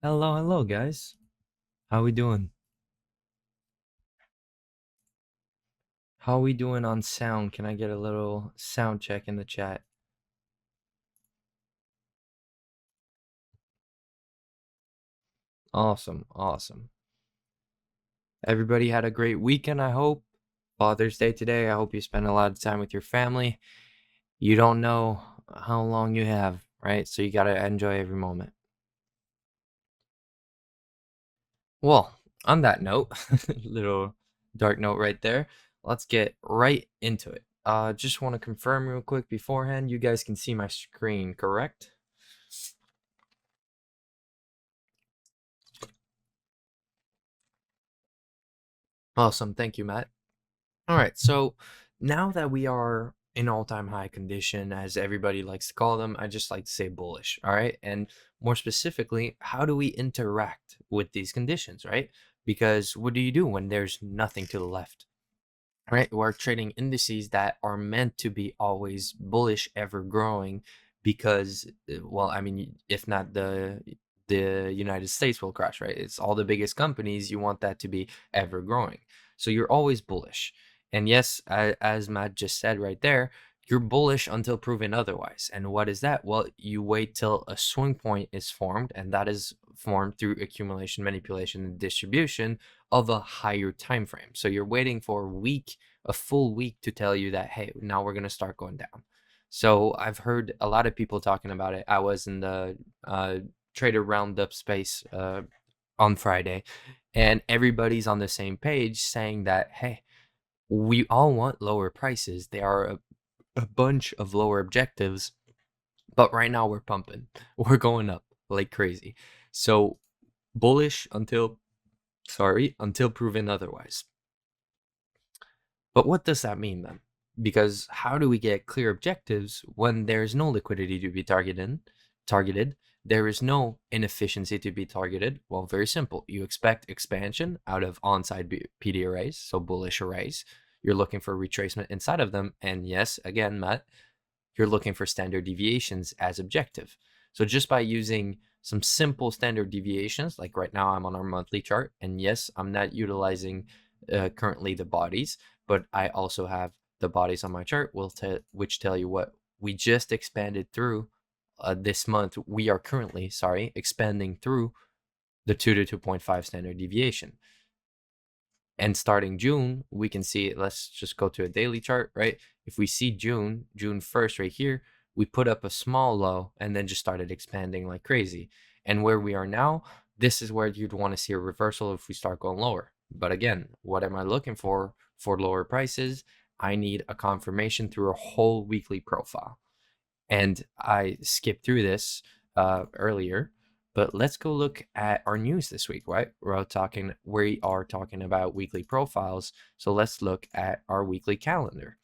Hello, hello, guys. How we doing? How we doing on sound? Can I get a little sound check in the chat? Awesome, awesome. Everybody had a great weekend, I hope. Father's Day today. I hope you spent a lot of time with your family. You don't know how long you have, right? So you gotta enjoy every moment. Well, on that note, little dark note right there. Let's get right into it. Just want to confirm real quick beforehand. You guys can see my screen, correct? Awesome. Thank you, Matt. All right, so now that we are in all-time high condition, as everybody likes to call them, I just like to say bullish. All right, and more specifically, how do we interact with these conditions, right? Because what do you do when there's nothing to the left? Right, we're trading indices that are meant to be always bullish, ever growing, because well, I mean, if not the United States will crash, right? It's all the biggest companies, you want that to be ever growing, so you're always bullish. And yes, as Matt just said right there, you're bullish until proven otherwise. And what is that? Well, you wait till a swing point is formed, and that is formed through accumulation, manipulation, and distribution of a higher time frame. So you're waiting for a full week to tell you that, hey, now we're going to start going down. So I've heard a lot of people talking about it. I was in the trader roundup space on Friday, and everybody's on the same page saying that, hey, we all want lower prices. There are a bunch of lower objectives, but right now we're pumping. We're going up like crazy. So bullish until proven otherwise. But what does that mean then? Because how do we get clear objectives when there's no liquidity to be targeted? There is no inefficiency to be targeted. Well, very simple. You expect expansion out of on-side PD arrays, so bullish arrays. You're looking for retracement inside of them. And yes, again, Matt, you're looking for standard deviations as objective. So just by using some simple standard deviations, like right now I'm on our monthly chart, and yes, I'm not utilizing currently the bodies, but I also have the bodies on my chart which tell you what we just expanded through this month. We are currently, expanding through the 2 to 2.5 standard deviation. And starting June, we can see it. Let's just go to a daily chart, right? If we see June 1st right here, we put up a small low and then just started expanding like crazy. And where we are now, this is where you'd want to see a reversal if we start going lower. But again, what am I looking for lower prices? I need a confirmation through a whole weekly profile. And I skipped through this earlier, but let's go look at our news this week, right? We are talking about weekly profiles. So let's look at our weekly calendar.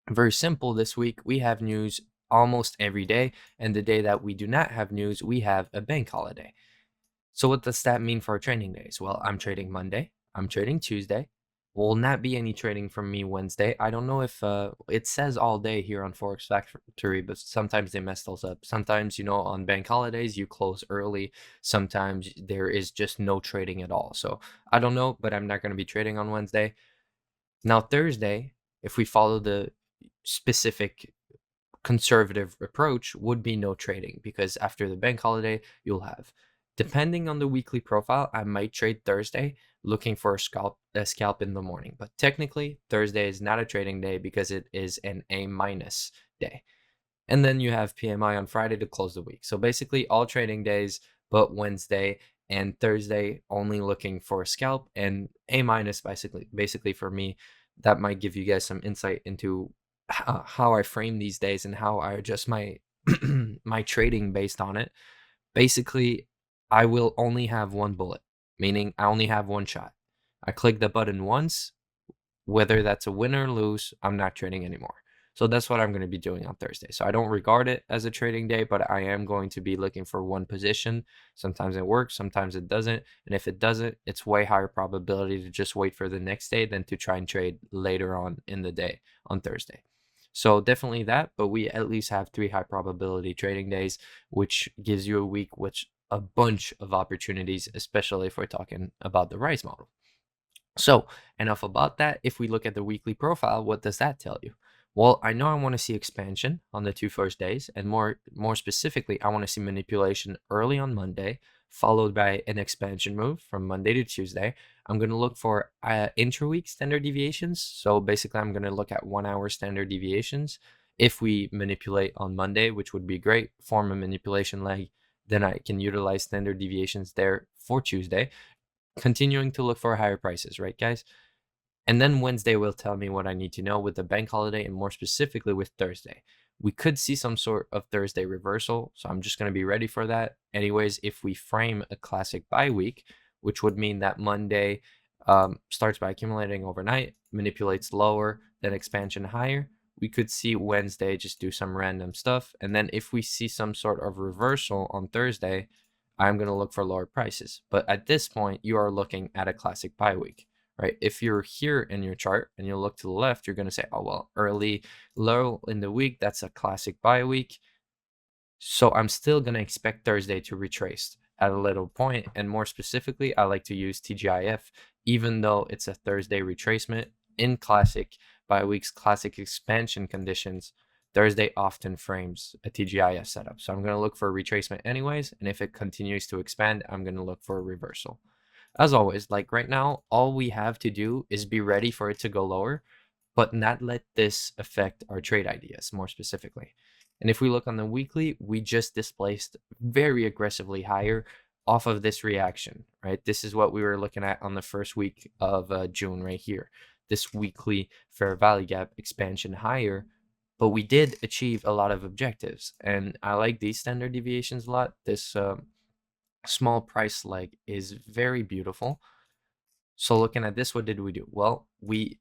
Very simple. This week we have news almost every day, and the day that we do not have news, we have a bank holiday. So what does that mean for our trading days? Well, I'm trading Monday, I'm trading Tuesday. Will not be any trading from me Wednesday. I don't know if it says all day here on Forex Factory, but sometimes they mess those up. Sometimes, on bank holidays, you close early. Sometimes there is just no trading at all. So I don't know, but I'm not going to be trading on Wednesday. Now, Thursday, if we follow the specific conservative approach, would be no trading, because after the bank holiday, you'll have, depending on the weekly profile, I might trade Thursday looking for a scalp in the morning. But technically, Thursday is not a trading day because it is an A minus day. And then you have PMI on Friday to close the week. So basically all trading days but Wednesday and Thursday only looking for a scalp, and A minus basically for me. That might give you guys some insight into how I frame these days and how I adjust my my trading based on it. Basically, I will only have one bullet, meaning I only have one shot. I click the button once, whether that's a win or lose, I'm not trading anymore. So that's what I'm going to be doing on Thursday. So I don't regard it as a trading day, but I am going to be looking for one position. Sometimes it works, sometimes it doesn't. And if it doesn't, it's way higher probability to just wait for the next day than to try and trade later on in the day on Thursday. So definitely that, but we at least have 3 high probability trading days, which gives you a week which a bunch of opportunities, especially if we're talking about the Rise model. So enough about that. If we look at the weekly profile, what does that tell you? Well, I know I want to see expansion on the 2 first days, and more specifically, I want to see manipulation early on Monday, followed by an expansion move from Monday to Tuesday. I'm going to look for intra-week standard deviations. So basically, I'm going to look at 1 hour standard deviations. If we manipulate on Monday, which would be great, form a manipulation leg, then I can utilize standard deviations there for Tuesday, continuing to look for higher prices, right, guys? And then Wednesday will tell me what I need to know with the bank holiday, and more specifically with Thursday. We could see some sort of Thursday reversal, so I'm just going to be ready for that. Anyways, if we frame a classic bye week, which would mean that Monday starts by accumulating overnight, manipulates lower, then expansion higher, we could see Wednesday just do some random stuff. And then if we see some sort of reversal on Thursday, I'm going to look for lower prices. But at this point, you are looking at a classic bye week, right? If you're here in your chart and you look to the left, you're going to say, oh, well, early low in the week, that's a classic bye week. So I'm still going to expect Thursday to retrace at a little point. And more specifically, I like to use TGIF, even though it's a Thursday retracement in classic bye weeks, classic expansion conditions. Thursday often frames a TGIF setup. So I'm going to look for a retracement anyways. And if it continues to expand, I'm going to look for a reversal. As always, like right now, all we have to do is be ready for it to go lower, but not let this affect our trade ideas more specifically. And if we look on the weekly, we just displaced very aggressively higher off of this reaction, right? This is what we were looking at on the first week of June right here. This weekly fair value gap expansion higher, but we did achieve a lot of objectives. And I like these standard deviations a lot. This small price leg is very beautiful. So looking at this, what did we do? Well, we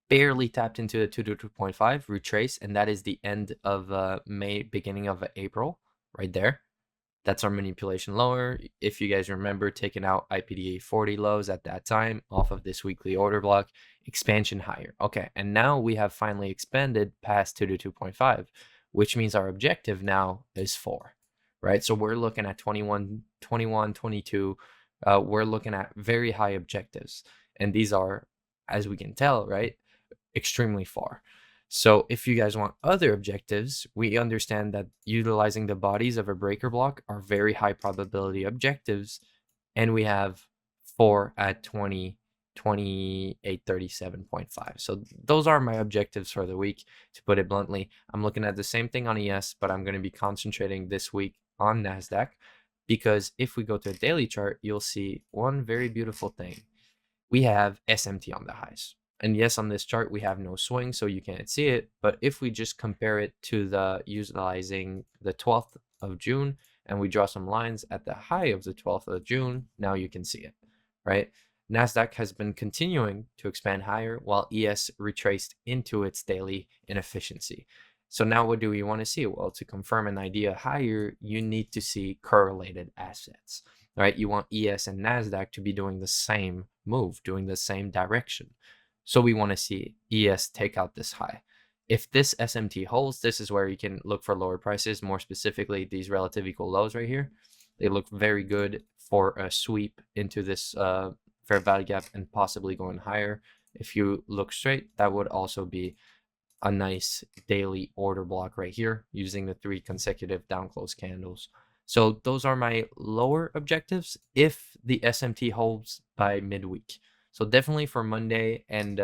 barely tapped into the 2 to 2.5 retrace, and that is the end of May, beginning of April, right there. That's our manipulation lower. If you guys remember, taking out IPDA 40 lows at that time off of this weekly order block, expansion higher. Okay, and now we have finally expanded past 2 to 2.5, which means our objective now is 4, right? So we're looking at 21, 22. We're looking at very high objectives, and these are, as we can tell, right, extremely far. So if you guys want other objectives, we understand that utilizing the bodies of a breaker block are very high probability objectives, and we have 4 at 20, 2837.5. So those are my objectives for the week. To put it bluntly, I'm looking at the same thing on ES, but I'm going to be concentrating this week on NASDAQ, because if we go to a daily chart, you'll see one very beautiful thing. We have SMT on the highs. And yes, on this chart, we have no swing, so you can't see it. But if we just compare it to the utilizing the 12th of June, and we draw some lines at the high of the 12th of June, now you can see it, right? NASDAQ has been continuing to expand higher while ES retraced into its daily inefficiency. So now what do we want to see? Well, to confirm an idea higher, you need to see correlated assets, right? You want ES and NASDAQ to be doing the same move, doing the same direction. So we want to see ES take out this high. If this SMT holds, this is where you can look for lower prices, more specifically these relative equal lows right here. They look very good for a sweep into this fair value gap and possibly going higher. If you look straight, that would also be a nice daily order block right here using the 3 consecutive down close candles. So those are my lower objectives if the SMT holds by midweek. So definitely for Monday and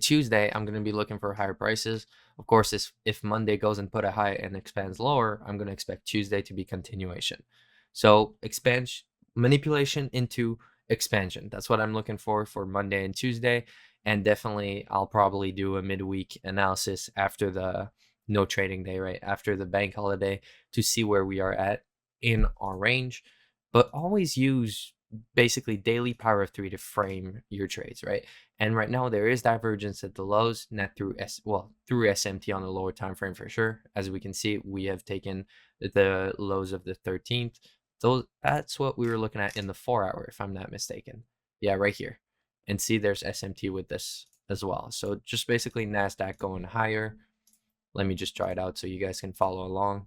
Tuesday, I'm going to be looking for higher prices. Of course, if Monday goes and put a high and expands lower, I'm going to expect Tuesday to be continuation. So expansion, manipulation into expansion. That's what I'm looking for Monday and Tuesday. And definitely, I'll probably do a midweek analysis after the no trading day, right? After the bank holiday to see where we are at in our range. But always use basically daily power of 3 to frame your trades, right? And right now there is divergence at the lows, not through through SMT on the lower time frame for sure. As we can see, we have taken the lows of the 13th. So that's what we were looking at in the 4-hour, if I'm not mistaken. Yeah, right here. And see, there's SMT with this as well. So just basically NASDAQ going higher. Let me just try it out so you guys can follow along.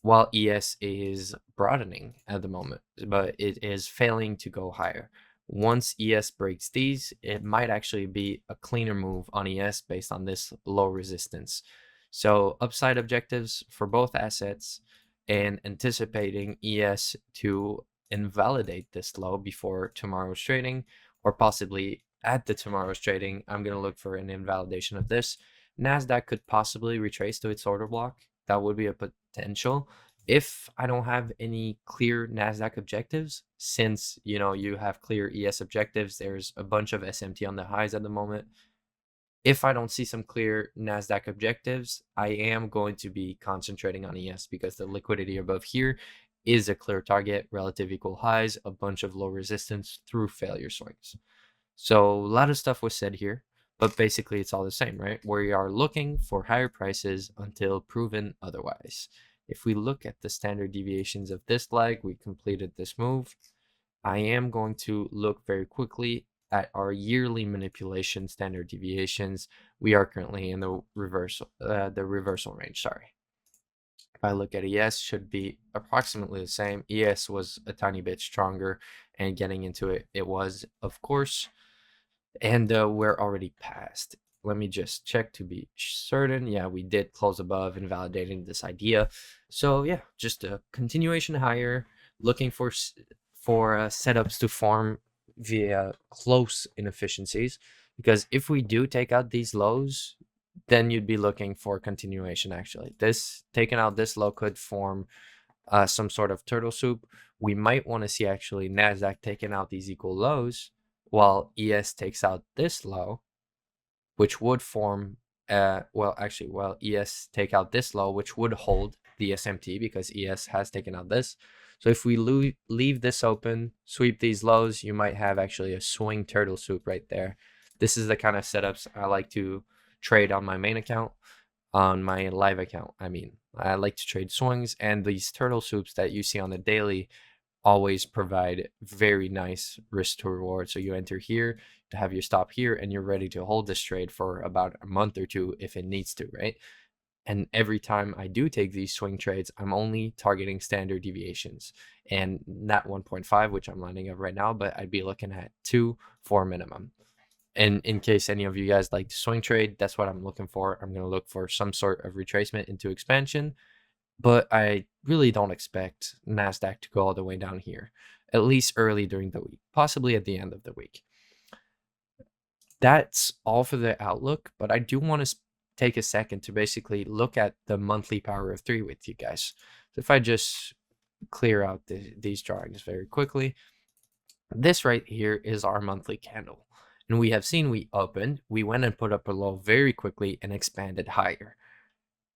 while ES is broadening at the moment, but it is failing to go higher. Once ES breaks these, it might actually be a cleaner move on ES based on this low resistance. So upside objectives for both assets and anticipating ES to invalidate this low before tomorrow's trading, or possibly at the tomorrow's trading, I'm going to look for an invalidation of this. NASDAQ could possibly retrace to its order block. That would be a potential. If I don't have any clear NASDAQ objectives, since you have clear ES objectives, there's a bunch of SMT on the highs at the moment. If I don't see some clear NASDAQ objectives, I am going to be concentrating on ES because the liquidity above here is a clear target, relative equal highs, a bunch of low resistance through failure swings. So a lot of stuff was said here, but basically it's all the same, right? We are looking for higher prices until proven otherwise. If we look at the standard deviations of this leg, we completed this move. I am going to look very quickly at our yearly manipulation standard deviations. We are currently in the reversal range, sorry. If I look at ES, should be approximately the same. ES was a tiny bit stronger, and getting into it, it was, of course. And we're already past. Let me just check to be certain. Yeah, we did close above, invalidating this idea. So yeah, just a continuation higher, looking for setups to form via close inefficiencies. Because if we do take out these lows, then you'd be looking for continuation. Actually, this taking out this low could form some sort of turtle soup. We might want to see actually NASDAQ taking out these equal lows while ES takes out this low, which would form, while ES take out this low, which would hold the SMT because ES has taken out this. So if we leave this open, sweep these lows, you might have actually a swing turtle soup right there. This is the kind of setups I like to trade on my main account. On my live account, I like to trade swings, and these turtle soups that you see on the daily always provide very nice risk to reward. So you enter here to have your stop here, and you're ready to hold this trade for about a month or two if it needs to, right? And every time I do take these swing trades, I'm only targeting standard deviations and not 1.5, which I'm lining up right now, but I'd be looking at 2 for minimum. And in case any of you guys like to swing trade, that's what I'm looking for. I'm going to look for some sort of retracement into expansion, but I really don't expect NASDAQ to go all the way down here, at least early during the week, possibly at the end of the week. That's all for the outlook, but I do want to take a second to basically look at the monthly power of 3 with you guys. So if I just clear out these drawings very quickly, this right here is our monthly candle. And we have seen we opened, we went and put up a low very quickly and expanded higher.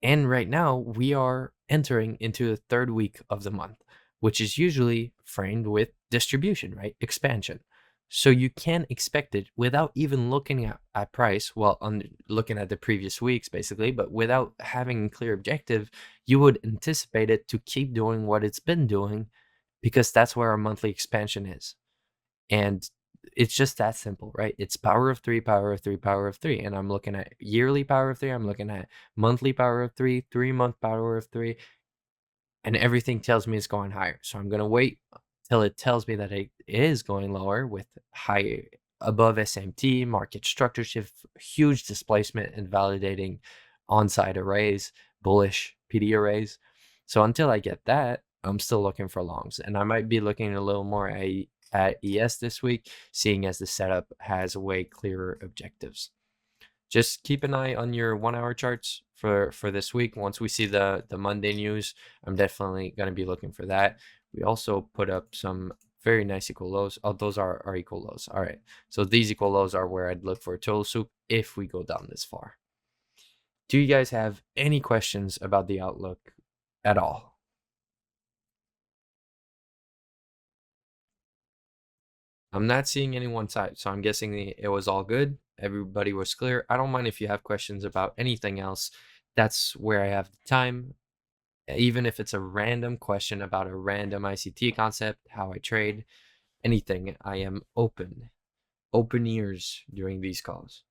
And right now we are entering into the third week of the month, which is usually framed with distribution, right? Expansion. So you can expect it without even looking at price, well, looking at the previous weeks basically, but without having a clear objective, you would anticipate it to keep doing what it's been doing because that's where our monthly expansion is. And it's just that simple, right? It's power of 3, power of 3, power of 3. And I'm looking at yearly power of 3. I'm looking at monthly power of 3, 3-month power of 3. And everything tells me it's going higher. So I'm going to wait till it tells me that it is going lower with high above SMT, market structure shift, huge displacement, and validating on-side arrays, bullish PD arrays. So until I get that, I'm still looking for longs. And I might be looking a little more at ES this week, seeing as the setup has way clearer objectives. Just keep an eye on your 1-hour charts for this week. Once we see the Monday news, I'm definitely going to be looking for that. We also put up some very nice equal lows. Oh, those are our equal lows. All right. So these equal lows are where I'd look for a total soup if we go down this far. Do you guys have any questions about the outlook at all? I'm not seeing any one side, so I'm guessing it was all good. Everybody was clear. I don't mind if you have questions about anything else. That's where I have the time. Even if it's a random question about a random ICT concept, how I trade, anything, I am open ears during these calls.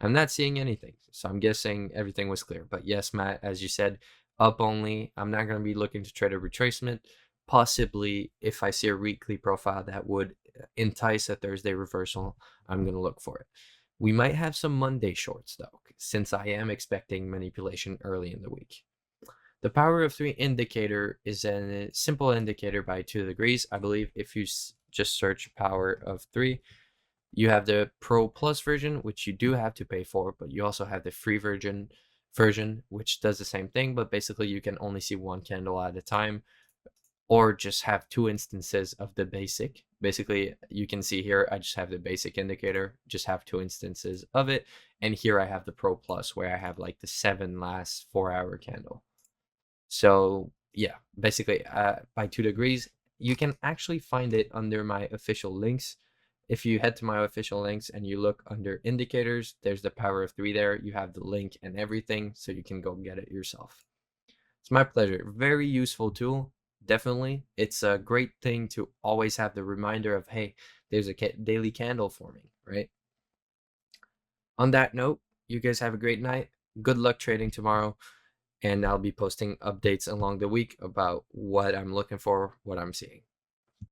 I'm not seeing anything, so I'm guessing everything was clear. But yes, Matt, as you said, up only. I'm not going to be looking to trade a retracement. Possibly, if I see a weekly profile that would entice a Thursday reversal, I'm going to look for it. We might have some Monday shorts though, since I am expecting manipulation early in the week. The power of 3 indicator is a simple indicator by 2 degrees. I believe if you just search power of 3, you have the Pro Plus version, which you do have to pay for, but you also have the free version, which does the same thing, but basically you can only see one candle at a time, or just have 2 instances of the basic. Basically, you can see here, I just have the basic indicator, just have 2 instances of it. And here I have the Pro Plus, where I have like the 7 last 4-hour candle. So yeah, basically by 2 degrees, you can actually find it under my official links. If you head to my official links and you look under indicators, there's the power of 3 there. You have the link and everything, so you can go get it yourself. It's my pleasure. Very useful tool. Definitely. It's a great thing to always have the reminder of, hey, there's a daily candle forming, right? On that note, you guys have a great night. Good luck trading tomorrow. And I'll be posting updates along the week about what I'm looking for, what I'm seeing.